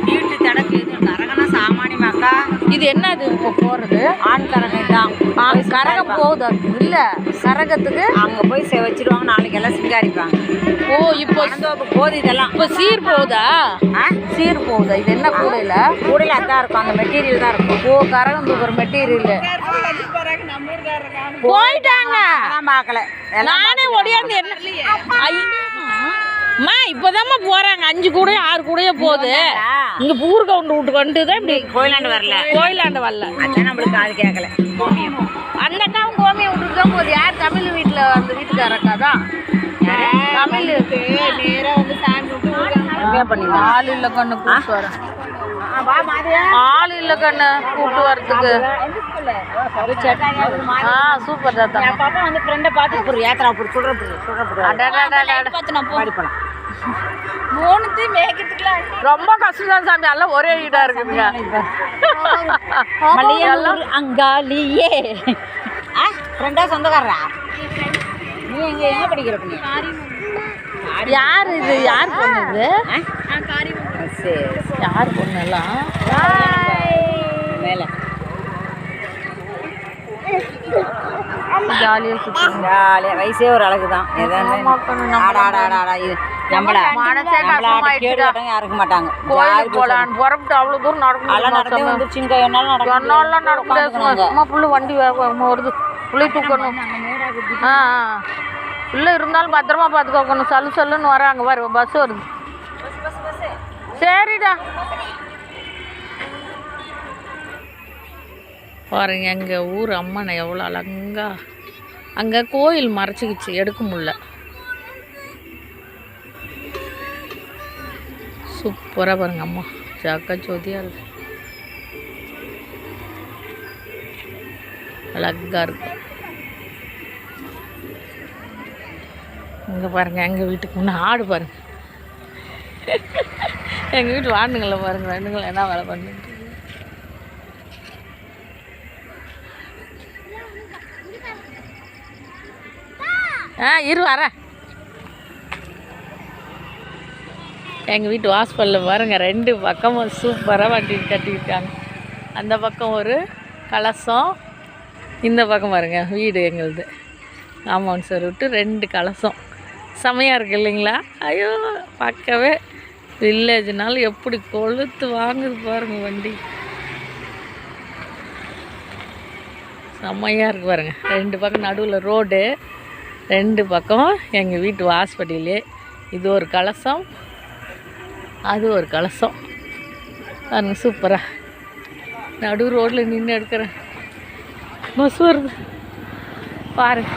வீட்டு தடக்கு கரகனா சாமானியமாக்கா. இது என்ன இது இப்போ போகிறது? ஆண் கரகம் தான். கரகம் போகுது இல்லை கரகத்துக்கு அங்கே போய் வச்சிருவாங்க. நாளைக்கு எல்லாம் சிங்காரிப்பாங்க. ஓ இப்போ போகுது இதெல்லாம். இப்போ சீர் போகுதா? சீர் போகுதா? இது என்ன கூடையில்? கூடையில் அதான் இருக்கும். அந்த மெட்டீரியல் தான் இருக்கும். ஓ கரகம் தூக்குற மெட்டீரியல் போயிட்டாங்க. பார்க்கல. நானே ஒடியாந்து என்ன அம்மா இப்போதாம்மா போகிறாங்க. 5 கூடையோ 6 கூடையோ போகுது. இங்கே பூர் கவுண்டு விட்டு வந்துட்டு தான் இப்படி கோயிலாண்டு வரல. கோயிலாண்டு வரல. அதான் நம்மளுக்கு அது கேட்கல. அந்த அக்காவும் கோமியை விட்டுட்டு தான் போகுது. யார்? தமிழ் வீட்டில் அந்த வீட்டுக்காரக்கா தான். தமிழ் நேராக வந்து சாமி விட்டு பண்ணி ஆள் இல்லை கண்ணு கூப்பிட்டு வரேன். ஆள் இல்லை கண்ணு கூப்பிட்டு வரதுக்கு. சூப்பர் தாத்தா. பாப்பா வந்து ஃப்ரெண்டை பார்த்து ஏத்தரா போட்டு ரொம்ப கஷ்டம் தான் சாமி. எல்லாம் ஒரே வீடா இருக்குதுங்க. அங்காளியே ஃப்ரெண்டா சொந்தக்காரரா? நீ எங்க படிக்கிற பண்ணி? யார் இது? யார் பொண்ணு இது? யார் பொண்ணு எல்லாம் மேலே ஜாலியாக சுற்றி ஜாலியாக வயசே ஒரு அழகு தான். யாருக்க மாட்டாங்க. கோயிலுக்கு போகலான்னு புறப்பட்டு அவ்வளோ தூரம் நடக்கணும். வந்துருச்சுங்க. என்னாலாம் நடக்க முடியாது. அம்மா புள்ள வண்டி வேகமாக வருது. புள்ளி தூக்கணும். புள்ள இருந்தாலும் பத்திரமா பார்த்துக்கோக்கணும். சல்லுன்னு வராங்க பாரு. பஸ் வருது. சரிடா பாருங்க. எங்கள் ஊர் அம்மனை எவ்வளோ அழகா. அங்கே கோயில் மறைச்சிக்கிச்சு, எடுக்க முடியல. சூப்பராக பாருங்க அம்மா. ஜாக்கா ஜோதியாக இருக்கு. அழகாக இருக்கும். இங்கே பாருங்கள் எங்கள் வீட்டுக்கு முன்னே ஆடு பாருங்கள். எங்கள் வீட்டு ஆடுங்களை பாருங்கள். ரெண்டுங்களும் என்ன வேலை பண்ணுங்க. இரு வரேன். எங்கள் வீட்டு வாசப்பல்லில் பாருங்கள் 2 பக்கமும் சூப்பராக வண்டி கட்டிக்கிட்டாங்க. அந்த பக்கம் ஒரு கலசம், இந்த பக்கம் பாருங்க வீடு எங்களுது. காம்பவுண்ட் சார் விட்டு 2 கலசம். செமையாக இருக்குது இல்லைங்களா? ஐயோ பார்க்கவே வில்லேஜ்னாலும் எப்படி கொளுத்து வாங்குது பாருங்க வண்டி. செம்மையாக இருக்குது பாருங்கள். 2 பக்கம் நடுவில் ரோடு, 2 பக்கம் எங்கள் வீட்டு ஹாஸ்பிட்டலே. இது ஒரு கலசம், அது ஒரு கலசம் பாருங்க. சூப்பராக நடு ரோட்டில் நின்று எடுக்கிறேன். பஸ் வருது பாருங்க.